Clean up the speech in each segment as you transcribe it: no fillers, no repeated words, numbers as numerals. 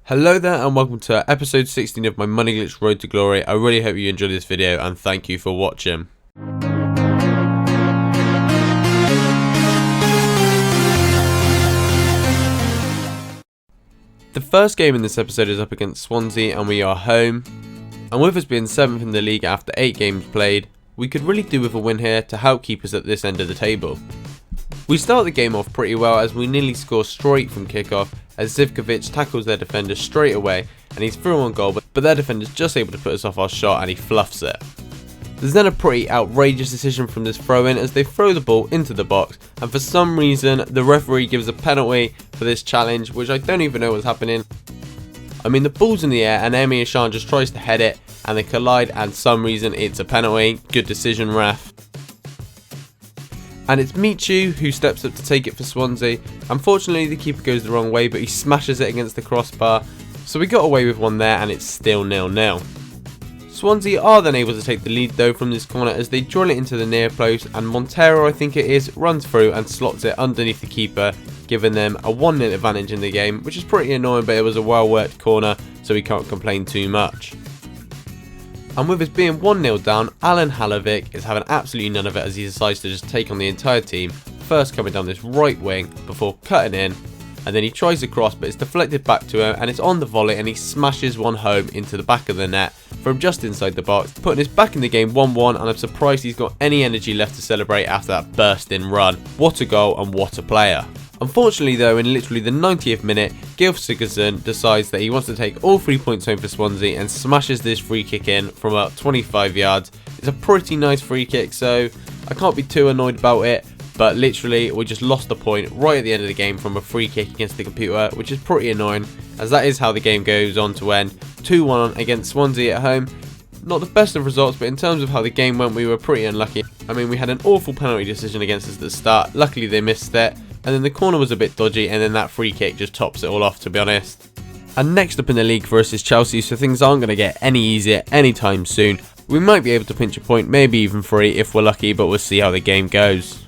Hello there and welcome to episode 16 of my Money Glitch Road to Glory. I really hope you enjoyed this video and thank you for watching. The first game in this episode is up against Swansea and we are home. And with us being 7th in the league after 8 games played, we could really do with a win here to help keep us at this end of the table. We start the game off pretty well as we nearly score straight from kickoff as Zivkovic tackles their defender straight away and he's through on goal, but their defender's just able to put us off our shot and he fluffs it. There's then a pretty outrageous decision from this throw in as they throw the ball into the box, and for some reason the referee gives a penalty for this challenge, which I don't even know what's happening. I mean, the ball's in the air and Emre Can just tries to head it and they collide, and for some reason it's a penalty. Good decision, ref. And it's Michu who steps up to take it for Swansea. Unfortunately the keeper goes the wrong way, but he smashes it against the crossbar, so we got away with one there and it's still 0-0. Swansea are then able to take the lead though from this corner as they drill it into the near post, and Montero, I think it is, runs through and slots it underneath the keeper, giving them a 1-0 advantage in the game, which is pretty annoying, but it was a well worked corner so we can't complain too much. And with us being 1-0 down, Alan Halovic is having absolutely none of it as he decides to just take on the entire team, first coming down this right wing before cutting in, and then he tries to cross but it's deflected back to him and it's on the volley and he smashes one home into the back of the net from just inside the box, putting us back in the game 1-1, and I'm surprised he's got any energy left to celebrate after that burst-in run. What a goal and what a player. Unfortunately though, in literally the 90th minute, Gylfi Sigurdsson decides that he wants to take all 3 points home for Swansea and smashes this free kick in from about 25 yards. It's a pretty nice free kick, so I can't be too annoyed about it, but literally we just lost the point right at the end of the game from a free kick against the computer, which is pretty annoying as that is how the game goes on to end 2-1 against Swansea at home. Not the best of results, but in terms of how the game went, we were pretty unlucky. I mean, we had an awful penalty decision against us at the start, luckily they missed it. And then the corner was a bit dodgy, and then that free kick just tops it all off, to be honest. And next up in the league for us is Chelsea, so things aren't going to get any easier anytime soon. We might be able to pinch a point, maybe even 3 if we're lucky, but we'll see how the game goes.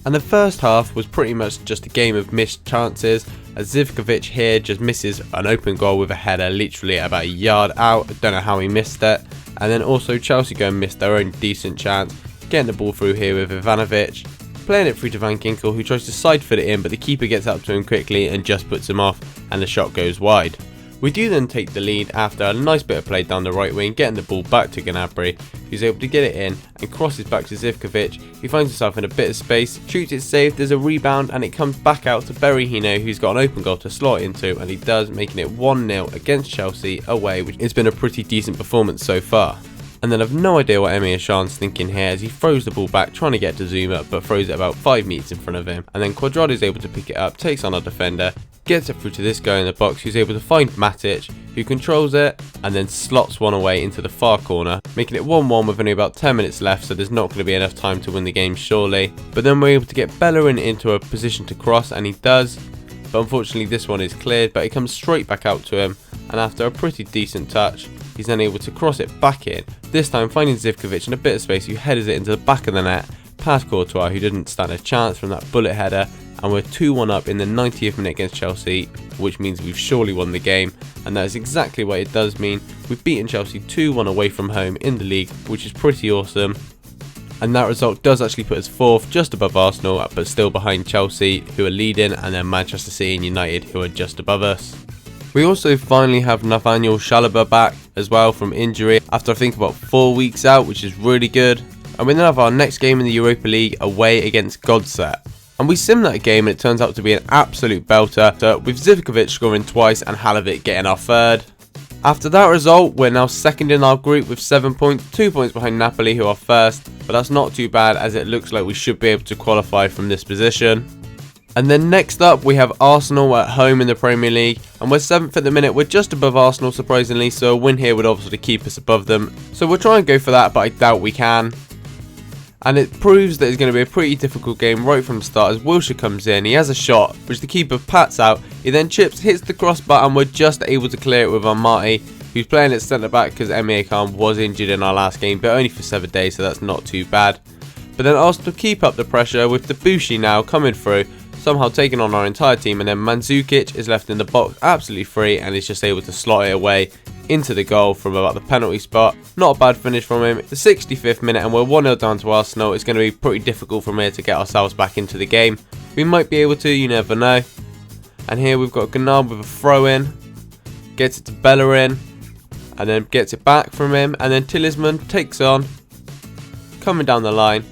And the first half was pretty much just a game of missed chances, as Zivkovic here just misses an open goal with a header literally about a yard out. I don't know how he missed it. And then also Chelsea go and miss their own decent chance, getting the ball through here with Ivanovic, playing it through to Van Ginkel, who tries to side foot it in, but the keeper gets up to him quickly and just puts him off, and the shot goes wide. We do then take the lead after a nice bit of play down the right wing, getting the ball back to Gnabry, who's able to get it in and crosses back to Zivkovic. He finds himself in a bit of space, shoots it safe, there's a rebound and it comes back out to Berahino, who's got an open goal to slot into, and he does, making it 1-0 against Chelsea away, which has been a pretty decent performance so far. And then I've no idea what Emre Can's thinking here as he throws the ball back trying to get to Zuma, but throws it about 5 meters in front of him, and then Cuadrado is able to pick it up, takes on our defender, gets it through to this guy in the box who's able to find Matic, who controls it and then slots one away into the far corner, making it 1-1 with only about 10 minutes left, so there's not going to be enough time to win the game surely. But then we're able to get Bellerin into a position to cross, and he does, but unfortunately this one is cleared, but it comes straight back out to him, and after a pretty decent touch he's then able to cross it back in, this time finding Zivkovic in a bit of space, who headers it into the back of the net past Courtois, who didn't stand a chance from that bullet header, and we're 2-1 up in the 90th minute against Chelsea, which means we've surely won the game, and that is exactly what it does mean. We've beaten Chelsea 2-1 away from home in the league, which is pretty awesome, and that result does actually put us 4th, just above Arsenal, but still behind Chelsea, who are leading, and then Manchester City and United, who are just above us. We also finally have Nathaniel Chalobah back as well from injury after I think about 4 weeks out, which is really good. And we then have our next game in the Europa League away against Godset. And we sim that game and it turns out to be an absolute belter, with Zivkovic scoring twice and Halovic getting our 3rd. After that result, we're now 2nd in our group with 7 points, 2 points behind Napoli, who are 1st, but that's not too bad as it looks like we should be able to qualify from this position. And then next up we have Arsenal at home in the Premier League, and we're 7th at the minute. We're just above Arsenal surprisingly, so a win here would obviously keep us above them, so we'll try and go for that, but I doubt we can. And it proves that it's going to be a pretty difficult game right from the start as Wilshere comes in, he has a shot which the keeper pats out, he then chips, hits the crossbar, and we're just able to clear it with Amati, who's playing at centre back because Emre Can was injured in our last game, but only for 7 days, so that's not too bad. But then Arsenal keep up the pressure with Debuchy now coming through, somehow taking on our entire team, and then Mandzukic is left in the box absolutely free and is just able to slot it away into the goal from about the penalty spot. Not a bad finish from him. The 65th minute and we're 1-0 down to Arsenal. It's going to be pretty difficult from here to get ourselves back into the game. We might be able to, you never know. And here we've got Gnab with a throw in, gets it to Bellerin, and then gets it back from him, and then Tielemans takes on, coming down the line.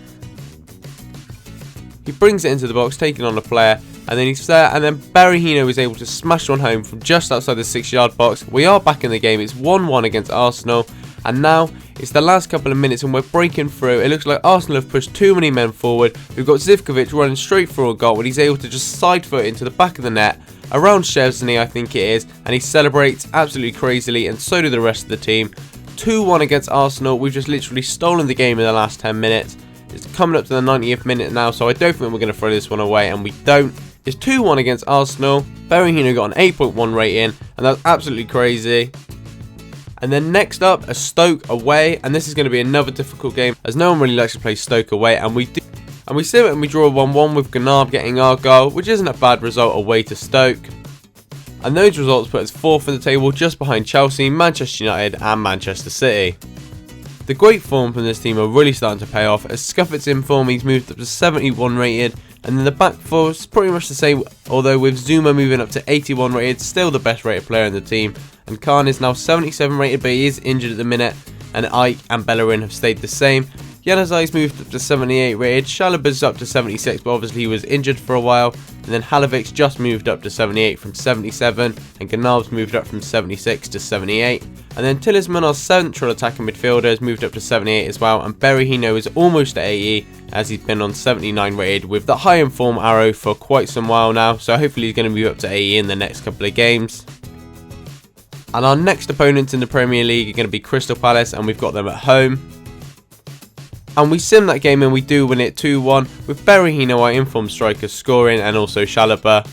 He brings it into the box, taking on a player, and then he's there, and then Berahino is able to smash one home from just outside the 6-yard box. We are back in the game. It's 1-1 against Arsenal, and now it's the last couple of minutes and we're breaking through. It looks like Arsenal have pushed too many men forward. We've got Zivkovic running straight through a goal when he's able to just side foot into the back of the net, around Szczesny I think it is, and he celebrates absolutely crazily, and so do the rest of the team. 2-1 against Arsenal. We've just literally stolen the game in the last 10 minutes. It's coming up to the 90th minute now, so I don't think we're going to throw this one away, and we don't. It's 2-1 against Arsenal. Berahino got an 8.1 rating, and that's absolutely crazy. And then next up, a Stoke away, and this is going to be another difficult game, as no one really likes to play Stoke away, and we do. And we sit and we draw 1-1 with Gnab getting our goal, which isn't a bad result away to Stoke. And those results put us 4th in the table, just behind Chelsea, Manchester United and Manchester City. The great form from this team are really starting to pay off, as Scuffett's in form, he's moved up to 71 rated, and then the back four is pretty much the same, although with Zuma moving up to 81 rated, still the best rated player in the team, and Khan is now 77 rated, but he is injured at the minute, and Ike and Bellerin have stayed the same. Januzaj's moved up to 78 rated, Chalobah's up to 76, but obviously he was injured for a while, and then Halovic's just moved up to 78 from 77, and Gnab's moved up from 76 to 78, and then Tielemans, our central attacking midfielder, has moved up to 78 as well, and Berahino is almost at 80, as he's been on 79 rated with the high in form arrow for quite some while now, so hopefully he's going to move up to 80 in the next couple of games. And our next opponents in the Premier League are going to be Crystal Palace, and we've got them at home. And we sim that game and we do win it 2-1 with Berahino, our informed striker, scoring, and also Chalobah.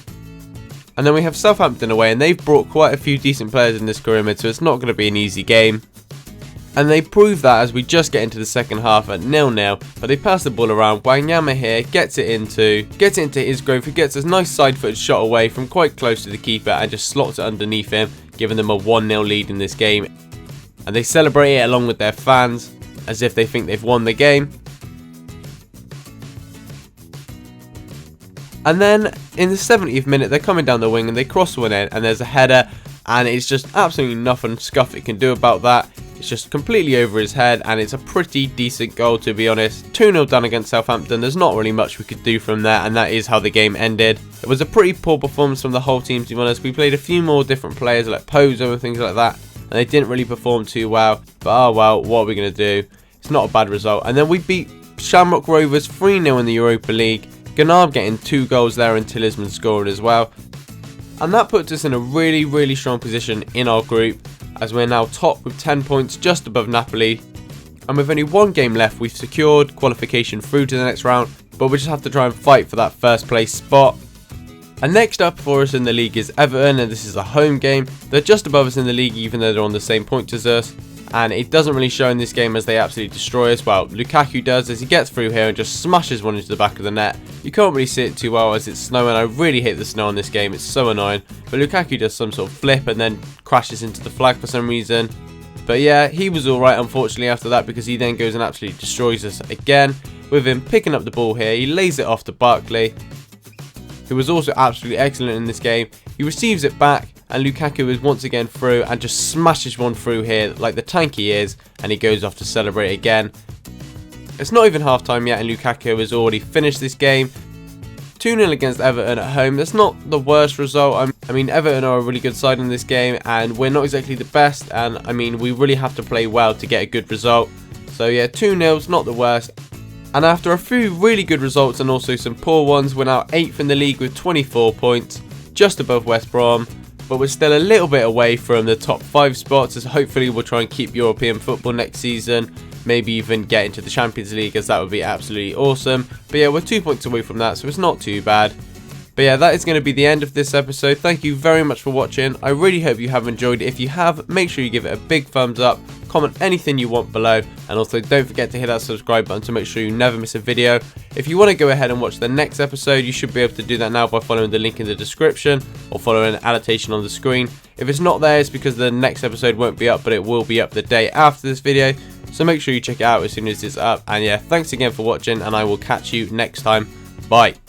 And then we have Southampton away, and they've brought quite a few decent players in this scrimmage, so it's not going to be an easy game. And they prove that as we just get into the second half at 0-0, but they pass the ball around. Wanyama here gets it into his grove, who gets a nice side-footed shot away from quite close to the keeper and just slots it underneath him, giving them a 1-0 lead in this game. And they celebrate it along with their fans, as if they think they've won the game. And then in the 70th minute, they're coming down the wing and they cross one in, and there's a header, and it's just absolutely nothing Scuffett can do about that. It's just completely over his head, and it's a pretty decent goal, to be honest. 2-0 done against Southampton. There's not really much we could do from there, and that is how the game ended. It was a pretty poor performance from the whole team, to be honest. We played a few more different players like Pozo and things like that, and they didn't really perform too well. But oh well, what are we going to do? It's not a bad result. And then we beat Shamrock Rovers 3-0 in the Europa League. Gnab getting 2 goals there and Tielemans scoring as well. And that puts us in a really strong position in our group, as we're now top with 10 points, just above Napoli. And with only 1 game left, we've secured qualification through to the next round, but we just have to try and fight for that first place spot. And next up for us in the league is Everton, and this is a home game. They're just above us in the league, even though they're on the same points as us. And it doesn't really show in this game, as they absolutely destroy us. Well, Lukaku does, as he gets through here and just smashes one into the back of the net. You can't really see it too well as it's snowing. I really hate the snow in this game, it's so annoying. But Lukaku does some sort of flip and then crashes into the flag for some reason. But yeah, he was alright unfortunately after that, because he then goes and absolutely destroys us again. With him picking up the ball here, he lays it off to Barkley, who was also absolutely excellent in this game. He receives it back, and Lukaku is once again through and just smashes one through here like the tank he is, and he goes off to celebrate again. It's not even half time yet and Lukaku has already finished this game. 2-0 against Everton at home. That's not the worst result. I mean, Everton are a really good side in this game, and we're not exactly the best, and I mean, we really have to play well to get a good result. So yeah, 2-0's not the worst. And after a few really good results and also some poor ones, we're now 8th in the league with 24 points, just above West Brom. But we're still a little bit away from the top 5 spots, as hopefully we'll try and keep European football next season. Maybe even get into the Champions League, as that would be absolutely awesome. But yeah, we're 2 points away from that, so it's not too bad. But yeah, that is going to be the end of this episode. Thank you very much for watching. I really hope you have enjoyed it. If you have, make sure you give it a big thumbs up. comment anything you want below, and also don't forget to hit that subscribe button to make sure you never miss a video. If you want to go ahead and watch the next episode, you should be able to do that now by following the link in the description or following an annotation on the screen. If it's not there, it's because the next episode won't be up, but it will be up the day after this video, so make sure you check it out as soon as it's up. And yeah, thanks again for watching, and I will catch you next time. Bye.